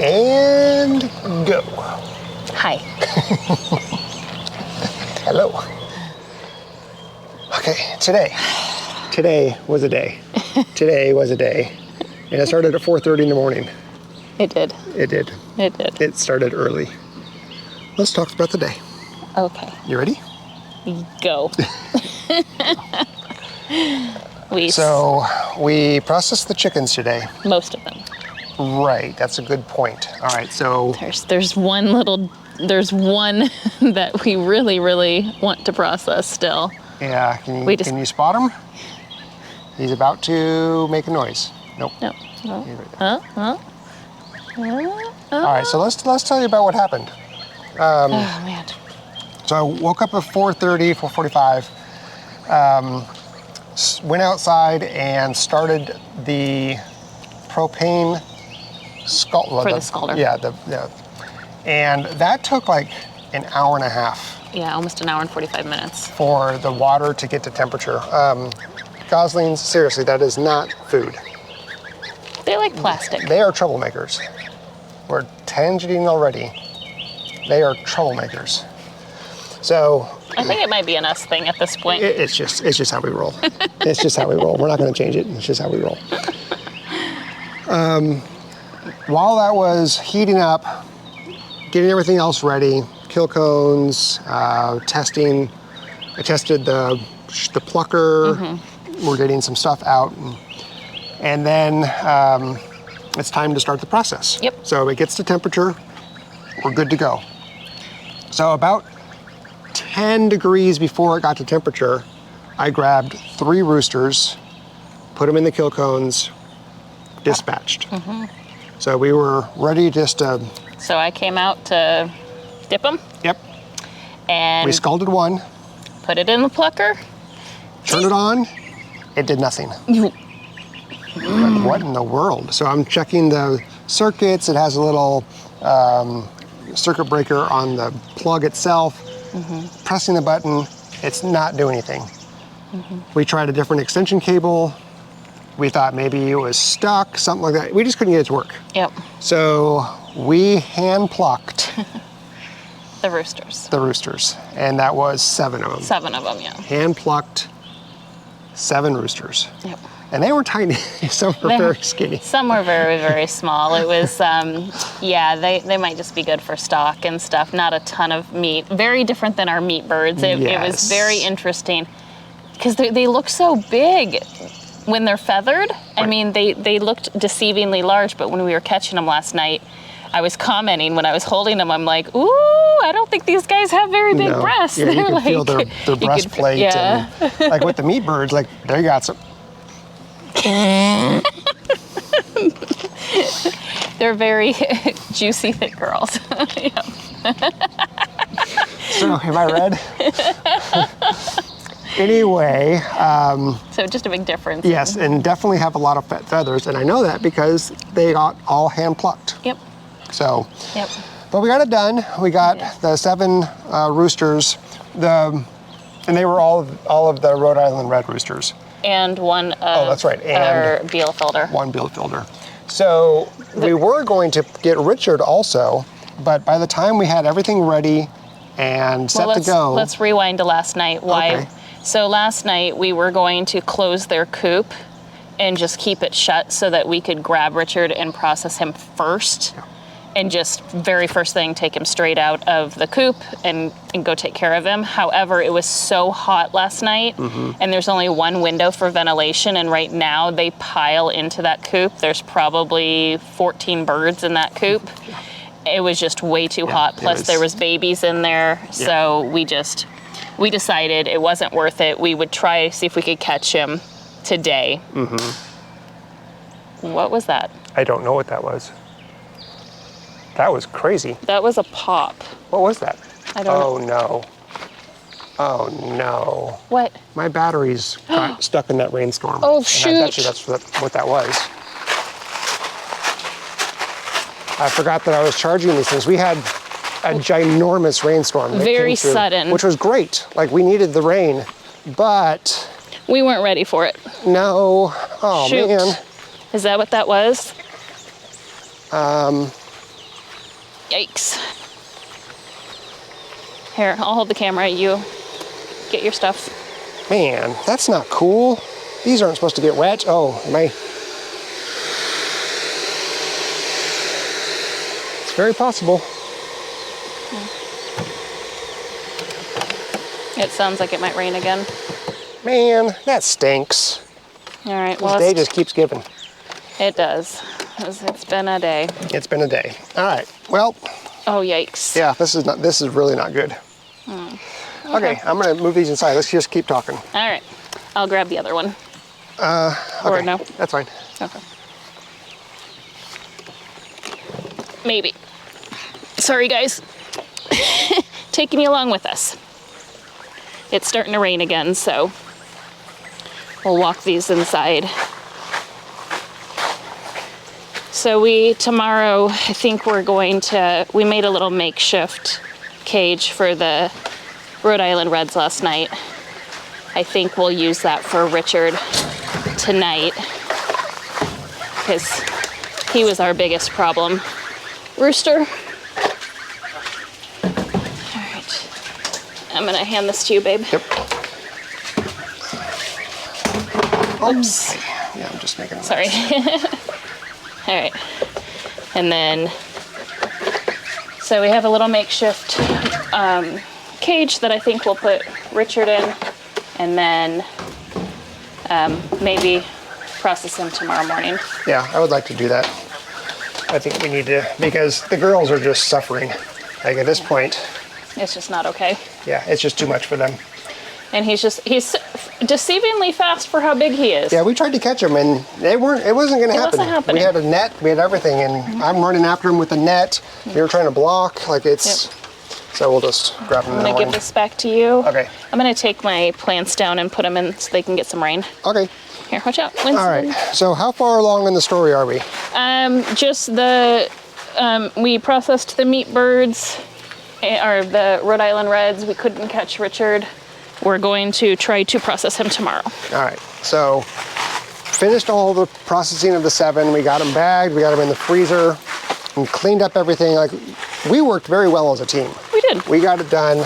And go. Hi. Hello. Okay, today was a day. Today was a day. And it started at 4:30 in the morning. It did. It did. It did. It started early. Let's talk about the day. Okay. You ready? Go. So we processed the chickens today. Most of them. Right, that's a good point. All right, so there's one that we really want to process still. yeah, can you spot him? He's about to make a noise. Nope. No. Right. All right, so let's tell you about what happened. Oh man. So I woke up at 4:30, 4:45. Went outside and started the propane scalder. For the scalder. Yeah, and that took like an hour and a half. Yeah, almost an hour and 45 minutes. For the water to get to temperature. Goslings, seriously, that is not food. They like plastic. They are troublemakers. We're tangenting already. They are troublemakers. So I think it might be an us thing at this point. it's just how we roll. It's just how we roll. We're not going to change it. It's just how we roll. While that was heating up, getting everything else ready, kill cones, testing. I tested the plucker. Mm-hmm. We're getting some stuff out, and then it's time to start the process. Yep. So it gets to temperature. We're good to go. So about 10 degrees before it got to temperature, I grabbed 3 roosters, put them in the kill cones, dispatched. Mm-hmm. So we were ready just to... So I came out to dip them. Yep. And... we scalded one. Put it in the plucker. Turned it on. It did nothing. What in the world? So I'm checking the circuits. It has a little circuit breaker on the plug itself. Mm-hmm. Pressing the button, it's not doing anything. Mm-hmm. We tried a different extension cable. We thought maybe it was stuck, something like that. We just couldn't get it to work. Yep. So we hand plucked the roosters. The roosters, and that was 7 of them. 7 of them, yeah. Hand plucked 7 roosters. Yep. And they were tiny. Some were very skinny. Some were very small. It was, yeah, they might just be good for stock and stuff. Not a ton of meat. Very different than our meat birds. It was very interesting because they look so big when they're feathered. Right. I mean, they looked deceivingly large, but when we were catching them last night, I was commenting when I was holding them, I'm like, ooh, I don't think these guys have very big breasts. Yeah, you can feel their breastplate. Yeah. And, like with the meat birds, like they got some. They're very juicy, thick girls. Yeah. So, am I red? Anyway. So just a big difference. Yes, and definitely have a lot of feathers, and I know that because they got all hand plucked. Yep. So. Yep. But we got it done. We got the 7 roosters, and they were all of the Rhode Island red roosters. And one that's right. And our Bielefelder. One Bielefelder. So we were going to get Richard also, but by the time we had everything ready and set to go. Let's rewind to last night. Why? Okay. So last night we were going to close their coop and just keep it shut so that we could grab Richard and process him first. Yeah. And just very first thing, take him straight out of the coop and go take care of him. However, it was so hot last night, and there's only one window for ventilation, and right now they pile into that coop. There's probably 14 birds in that coop. It was just way too hot, plus there was babies in there, so we decided it wasn't worth it. We would try to see if we could catch him today. What was that? I don't know what that was. That was crazy. That was a pop. What was that? I don't know. Oh no. Oh no. What? My batteries got stuck in that rainstorm. Oh shoot. And I bet you that's what that was. I forgot that I was charging these things. We had a ginormous rainstorm. Very sudden. Which was great. Like we needed the rain, but. We weren't ready for it. No. Oh shoot. Man. Is that what that was? Yikes. Here, I'll hold the camera. You get your stuff. Man, that's not cool. These aren't supposed to get wet. Oh, my. It's very possible. It sounds like it might rain again. Man, that stinks. All right, This well, day just keeps giving. it does. It's been a day. It's been a day. All right, well, Oh, yikes. yeah, this is really not good. Okay, I'm gonna move these inside. Let's just keep talking. All right, I'll grab the other one. Okay, Or no? that's fine. Okay. Maybe. Sorry, guys. Taking you along with us. It's starting to rain again, so we'll walk these inside. So tomorrow, I think we made a little makeshift cage for the Rhode Island Reds last night. I think we'll use that for Richard tonight, because he was our biggest problem. Rooster. All right. I'm gonna hand this to you, babe. Yep. Oops. Yeah, I'm just making a Sorry. mess. All right. And then, so we have a little makeshift cage that I think we'll put Richard in, and then maybe process him tomorrow morning. Yeah, I would like to do that. I think we need to, because the girls are just suffering. Like at this point, It's just not okay. yeah, it's just too much for them. And he's deceivingly fast for how big he is. Yeah, we tried to catch them and it wasn't going to happen. wasn't happening. We had a net, we had everything, and I'm running after him with a net. We were trying to block, like it's. Yep. So we'll just grab them. I'm gonna give this back to you. Okay. I'm gonna take my plants down and put them in so they can get some rain. Okay. Here, watch out, Winston. All right. So how far along in the story are we? Just we processed the meat birds, or the Rhode Island Reds. We couldn't catch Richard. We're going to try to process him tomorrow. All right. So finished all the processing of the 7. We got them bagged. We got them in the freezer and cleaned up everything. Like we worked very well as a team. We did. We got it done.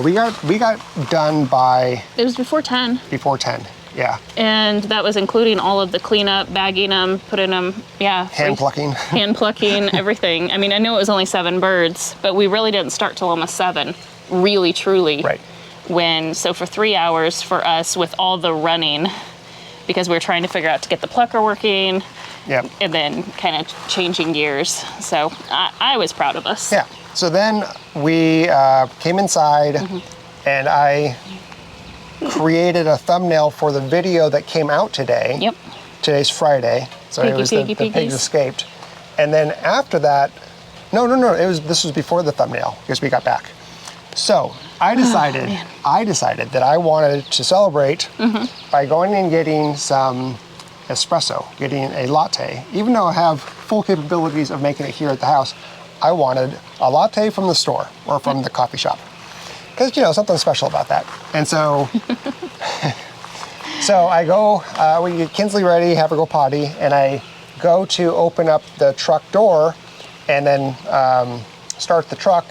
We got done by It was before 10. before 10. Yeah. And that was including all of the cleanup, bagging them, putting them, Hand plucking. hand plucking, everything. I mean, I know it was only 7 birds, but we really didn't start till almost 7, really, truly. Right. So for 3 hours for us with all the running, because we were trying to figure out to get the plucker working, Yeah. and then kind of changing gears. So I was proud of us. Yeah. So then we came inside and I created a thumbnail for the video that came out today. Yep. Today's Friday. So it was the Piggies. pigs escaped. And then after that, no, this was before the thumbnail because we got back. So I decided that I wanted to celebrate by going and getting some espresso, getting a latte. Even though I have full capabilities of making it here at the house, I wanted a latte from the store or from the coffee shop. Because, something special about that. And so, so I go, we get Kinsley ready, have her go potty, and I go to open up the truck door and then start the truck,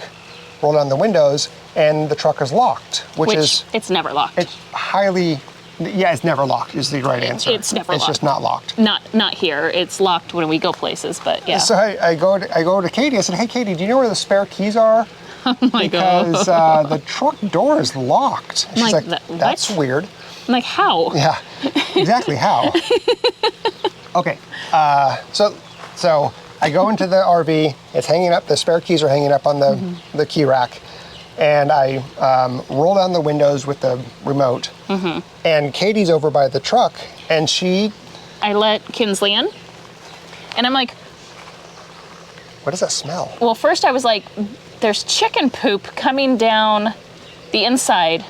roll down the windows, and the truck is locked, which is... It's never locked. It's it's never locked is the right answer. It's never locked. It's just not locked. Not here. It's locked when we go places, but yeah. So I go to Katie. I said, "Hey, Katie, do you know where the spare keys are?" Oh my God. Because the truck door is locked. And she's Like, like, "That's weird." I'm like, how? Yeah, exactly how. Okay, so I go into the RV. It's hanging up. The spare keys are hanging up on the key rack. And I roll down the windows with the remote, and Katie's over by the truck, and I let Kinsley in, and I'm like, what does that smell? well, first I was like, there's chicken poop coming down the inside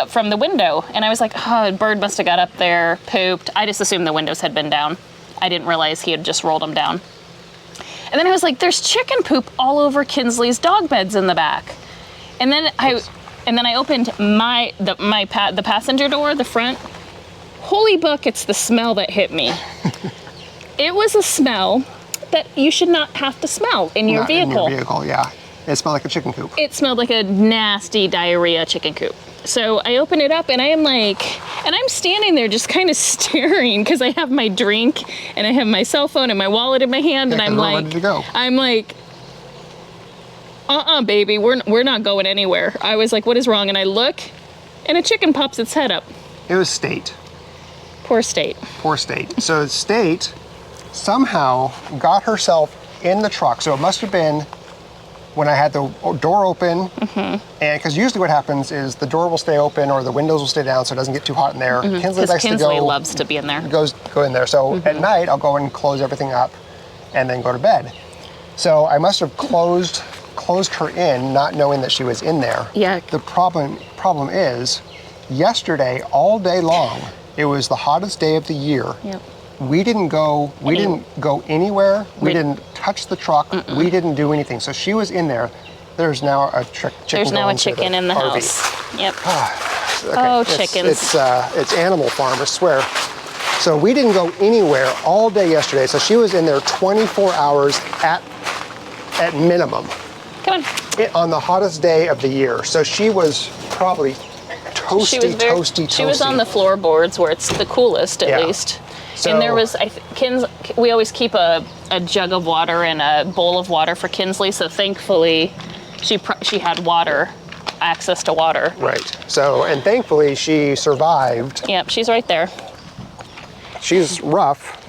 from the window, and I was like, oh, a bird must have got up there, pooped. I just assumed the windows had been down. I didn't realize he had just rolled them down. And then I was like, there's chicken poop all over Kinsley's dog beds in the back. And then I opened the passenger door, the front. Holy buckets, the smell that hit me. It was a smell that you should not have to smell in your Not vehicle. In your vehicle, yeah. It smelled like a chicken coop. It smelled like a nasty diarrhea chicken coop. So I open it up and I am like, and I'm standing there just kind of staring because I have my drink and I have my cell phone and my wallet in my hand, and I'm we're like, ready to go. I'm like, baby, we're not going anywhere. I was like, what is wrong? And I look, and a chicken pops its head up. It was State. Poor State. Poor State. So State somehow got herself in the truck. So it must have been when I had the door open, and because usually what happens is the door will stay open or the windows will stay down so it doesn't get too hot in there. Kinsley likes to go. Loves to be in there. Go in there. So at night I'll go and close everything up, and then go to bed. So I must have closed her in, not knowing that she was in there. Yeah. The problem is, yesterday all day long, it was the hottest day of the year. Yep. We didn't go anywhere. We didn't touch the truck. We didn't do anything. So she was in there. There's now a chicken. There's now a chicken in the RV. house. Yep. Okay. Oh, chickens. It's Animal Farm, I swear. So we didn't go anywhere all day yesterday. So she was in there 24 hours at minimum. Come on. On the hottest day of the year. So she was probably toasty. She was on the floorboards where it's the coolest, at least. So, and there was, we always keep a jug of water and a bowl of water for Kinsley. So thankfully, she had access to water. Right. So, and thankfully she survived. Yep, she's right there. She's rough.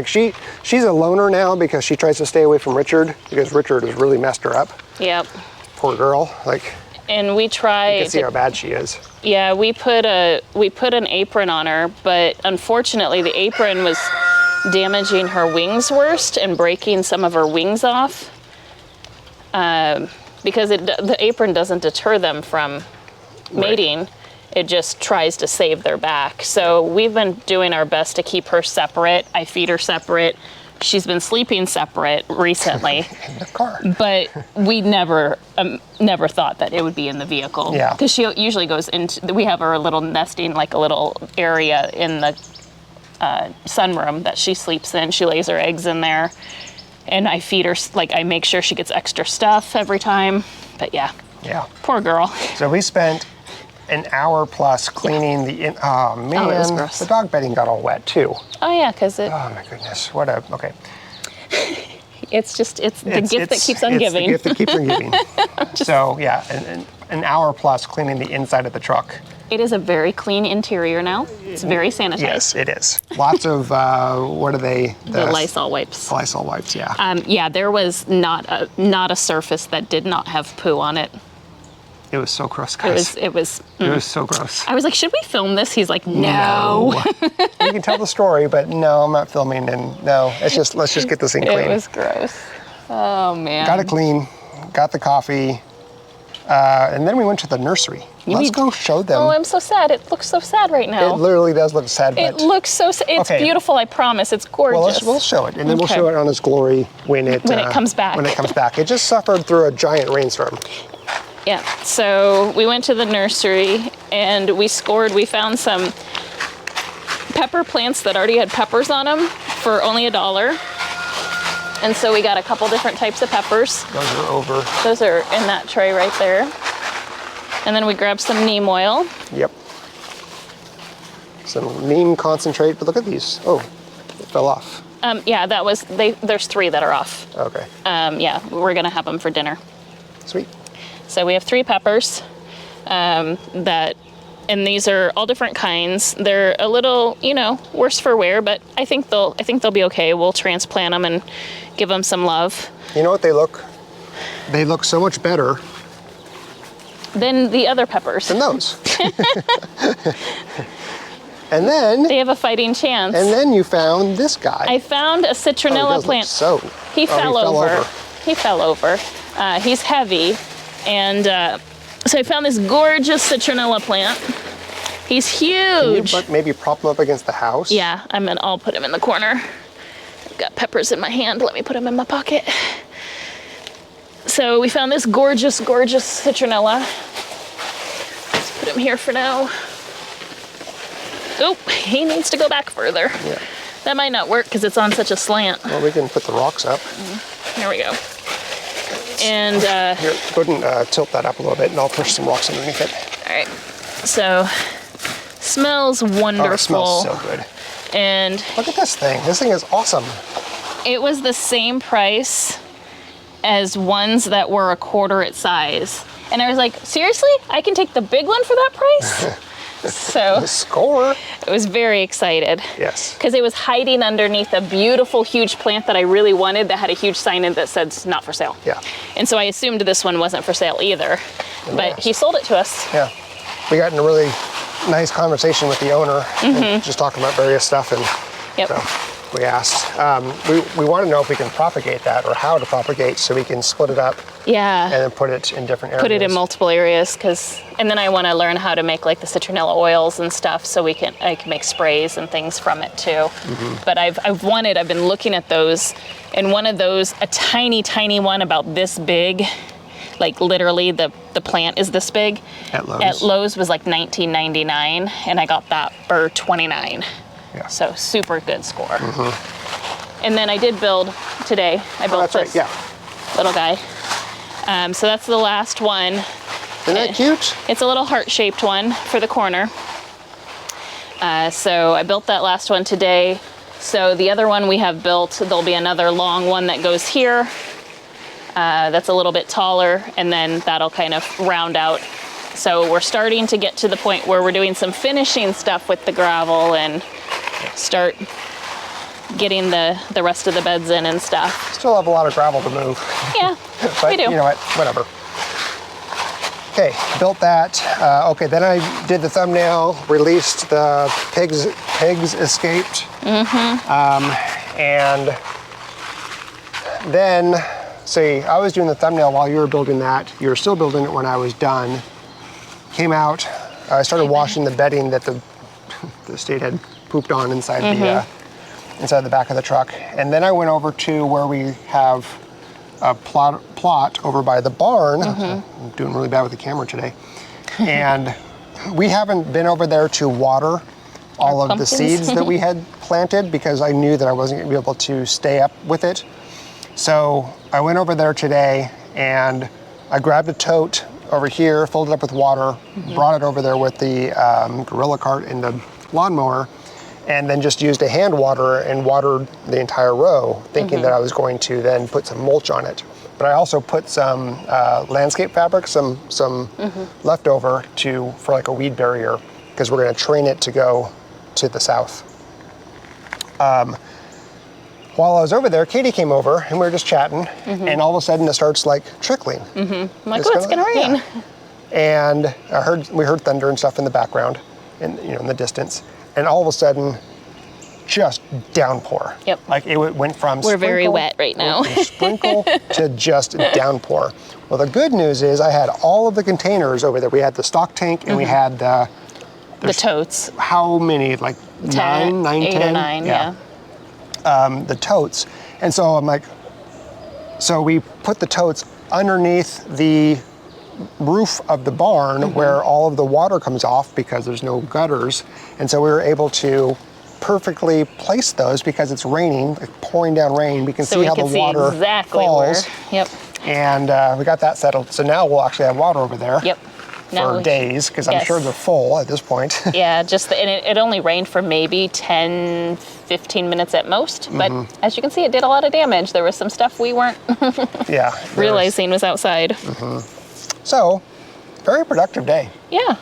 She's a loner now because she tries to stay away from Richard because Richard has really messed her up. Yep. Poor girl. And we tried. You can see how bad she is. Yeah, we put an apron on her, but unfortunately the apron was damaging her wings worst and breaking some of her wings off. Because the apron doesn't deter them from mating. Right. It just tries to save their back. So we've been doing our best to keep her separate. I feed her separate. She's been sleeping separate recently. In the car. But we never thought that it would be in the vehicle. Yeah. Because she usually goes into, we have her little nesting, like a little area in the sunroom that she sleeps in. She lays her eggs in there. And I feed her, I make sure she gets extra stuff every time. But yeah. Yeah. Poor girl. So we spent an hour plus cleaning oh man, it was gross. The dog bedding got all wet too. Oh yeah, because it. Oh my goodness, okay. It's the gift that keeps on giving. It's the gift that keeps on giving. So yeah, an hour plus cleaning the inside of the truck. It is a very clean interior now. It's very sanitized. Yes, it is. Lots of, what are they? The Lysol wipes. Lysol wipes, yeah. Yeah, there was not a surface that did not have poo on it. It was so gross, guys. It was so gross. I was like, should we film this? He's like, no. You can tell the story, but no, I'm not filming. And no, let's just get this thing clean. It was gross. Oh man. Got it clean. Got the coffee. And then we went to the nursery. Let's go show them. Oh, I'm so sad. It looks so sad right now. It literally does look sad. It looks so sad. It's beautiful, I promise. It's gorgeous. Well, we'll show it, and then we'll show it on its glory when it comes back. When it comes back. It just suffered through a giant rainstorm. Yeah, so we went to the nursery and we found some pepper plants that already had peppers on them for only $1. And so we got a couple different types of peppers. Those are over. Those are in that tray right there. And then we grabbed some neem oil. Yep. Some neem concentrate, but look at these. Oh, it fell off. Yeah, there's 3 that are off. Okay. Yeah, we're gonna have them for dinner. Sweet. So we have 3 peppers and these are all different kinds. They're a little, worse for wear, but I think they'll be okay. We'll transplant them and give them some love. You know what they look? They look so much better than the other peppers. Than those. And then they have a fighting chance. And then you found this guy. I found a citronella plant. He fell over. He fell over. He's heavy. And so I found this gorgeous citronella plant. He's huge. Can you maybe prop him up against the house? Yeah, I'll put him in the corner. I've got peppers in my hand. Let me put him in my pocket. So we found this gorgeous, gorgeous citronella. Let's put him here for now. Oh, he needs to go back further. Yeah. That might not work because it's on such a slant. Well, we can put the rocks up. There we go. And Here, go ahead and tilt that up a little bit, and I'll push some rocks underneath it. all right. So smells wonderful. Oh, it smells so good. And Look at this thing. This thing is awesome. it was the same price as ones that were a quarter its size. And I was like, seriously? I can take the big one for that price? So Score. I was very excited. Yes. Because it was hiding underneath a beautiful, huge plant that I really wanted that had a huge sign in that said not for sale. Yeah. And so I assumed this one wasn't for sale either. But Yes. he sold it to us. Yeah. We got in a really nice conversation with the owner, and just talking about various stuff, and Yep. so we asked. We want to know if we can propagate that, or how to propagate, so we can split it up Yeah. and then put it in different areas. Put it in multiple areas, and then I want to learn how to make like the citronella oils and stuff, so I can make sprays and things from it too. But I've been looking at those, and one of those, a tiny one about this big, like literally the plant is this big. At Lowe's. At Lowe's was like $19.99, and I got that for $29. Yeah. So super good score. And then I did build today. I built That's right. this Yeah. little guy. So that's the last one. Isn't that cute? It's a little heart-shaped one for the corner. So I built that last one today. So the other one we have built, there'll be another long one that goes here. That's a little bit taller, and then that'll kind of round out. So we're starting to get to the point where we're doing some finishing stuff with the gravel and start getting the rest of the beds in and stuff. Still have a lot of gravel to move. Yeah, But we do. you know what? Whatever. Okay, built that. Okay, then I did the thumbnail, released the pigs escaped. And then, see, I was doing the thumbnail while you were building that. You were still building it when I was done. Came out, I started washing the bedding that the state had pooped on inside inside the back of the truck. And then I went over to where we have a plot over by the barn. I'm doing really bad with the camera today. And we haven't been over there to water all of the pumpkins. seeds that we had planted, because I knew that I wasn't gonna be able to stay up with it. So I went over there today, and I grabbed a tote over here, filled it up with water, brought it over there with the gorilla cart and the lawnmower, and then just used a hand water and watered the entire row, thinking that I was going to then put some mulch on it. But I also put some landscape fabric, some leftover for like a weed barrier, because we're going to train it to go to the south. While I was over there, Katie came over and we were just chatting, and all of a sudden it starts like trickling. I'm like, oh, it's gonna rain. Yeah. And we heard thunder and stuff in the background, in the distance, and all of a sudden, just downpour. Yep. Like it went from We're very wet right now. sprinkle to just downpour. Well, the good news is I had all of the containers over there. We had the stock tank, and we had The totes. how many? Like 10, 8 10? or 9, yeah. The totes. And so I'm like, so we put the totes underneath the roof of the barn where all of the water comes off, because there's no gutters. And so we were able to perfectly place those, because it's raining, like pouring down rain. We can So see we how can the see water exactly falls. Yep. And we got that settled. So now we'll actually have water over there Yep. for days, because I'm sure they're full at this point. Yeah, and it only rained for maybe 10, 15 minutes at most. But as you can see, it did a lot of damage. There was some stuff we weren't Yeah. realizing was outside. So, very productive day. Yeah,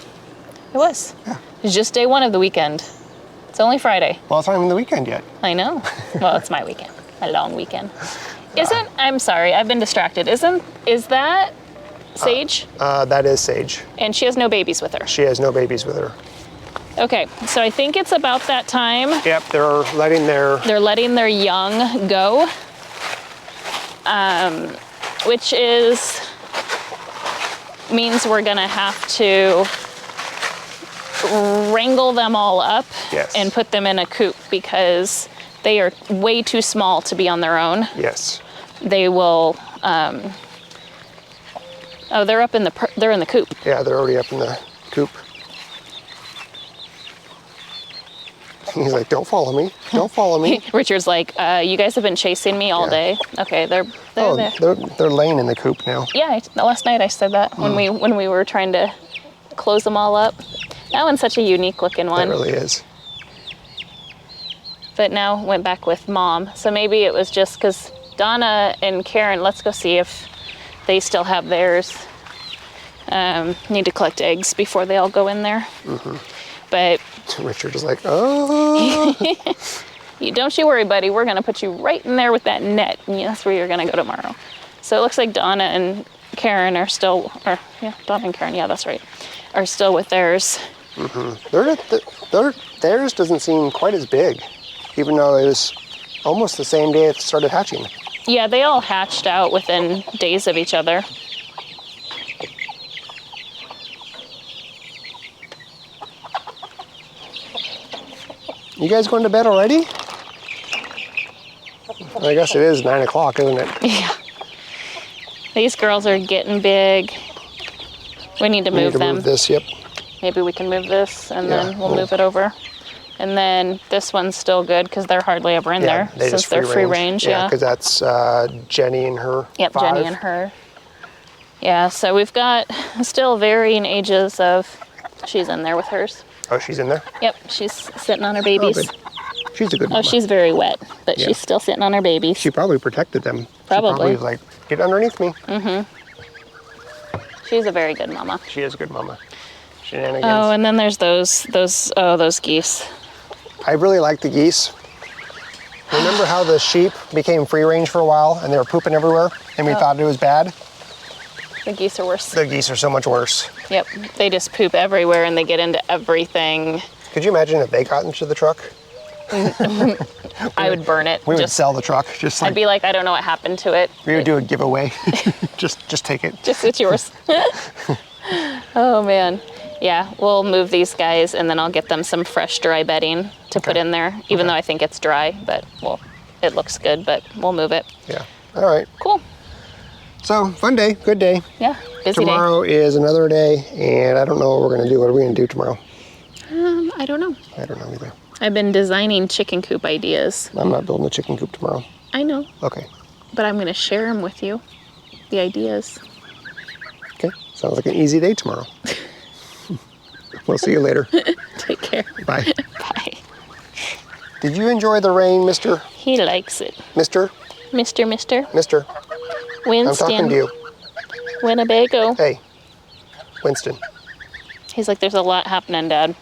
it was. Yeah. It was just day one of the weekend. It's only Friday. Well, it's not even the weekend yet. I know. Well, it's my weekend. My long weekend. I'm sorry, I've been distracted. Is that Sage? That is Sage. And she has no babies with her. She has no babies with her. Okay, so I think it's about that time. Yep, they're letting their young go, which means we're gonna have to wrangle them all up and put them in a coop, because they are way too small to be on their own. Yes. They will. They're up in the coop. Yeah, they're already up in the coop. He's like, don't follow me. Don't follow me. Richard's like, you guys have been chasing me all day. Okay, they're there. They're laying in the coop now. Yeah, last night I said that when we were trying to close them all up. That one's such a unique looking one. It really is. But now went back with Mom. So maybe it was just because Donna and Karen, let's go see if they still have theirs. Need to collect eggs before they all go in there. But Richard is like, oh. don't you worry, buddy. We're going to put you right in there with that net. And that's where you're going to go tomorrow. So it looks like Donna and Karen are still, Donna and Karen, yeah, that's right, are still with theirs. Theirs doesn't seem quite as big, even though it was almost the same day it started hatching. Yeah, they all hatched out within days of each other. You guys going to bed already? I guess it is 9 o'clock, isn't it? Yeah. These girls are getting big. We need to move them. Move this, yep. Maybe we can move this and then we'll move it over. And then this one's still good because they're hardly ever in there since they're free range. Yeah, because that's Jenny and her. Yep, 5. Jenny and her. Yeah, so we've got still varying ages of, she's in there with hers. Oh, she's in there? Yep, she's sitting on her babies. Oh, good. She's a good mama. Oh, she's very wet, but she's still sitting on her babies. She probably protected them. Probably. She probably was like, get underneath me. She's a very good mama. She is a good mama. Shenanigans. Oh, and then there's those geese. I really like the geese. Remember how the sheep became free range for a while and they were pooping everywhere and we thought it was bad? The geese are worse. The geese are so much worse. Yep, they just poop everywhere and they get into everything. Could you imagine if they got into the truck? I would burn it. We would sell the truck. I'd be like, I don't know what happened to it. We would do a giveaway. just take it. Just it's yours. Oh man. Yeah, we'll move these guys and then I'll get them some fresh dry bedding to put in there, even though I think it's dry, but it looks good, but we'll move it. Yeah. All right. Cool. So, fun day, good day. Yeah, busy Tomorrow is another day, and I don't know what we're going to do. What are we going to do tomorrow? I don't know. I don't know either. I've been designing chicken coop ideas. I'm not building a chicken coop tomorrow. I know. Okay. But I'm going to share them with you, the ideas. Okay. Sounds like an easy day tomorrow. We'll see you later. Take care. Bye. Bye. Did you enjoy the rain, mister? He likes it. Mister? Mister. Mister. Winston. I'm talking to you. Winnebago. Hey, Winston. He's like, there's a lot happening, Dad.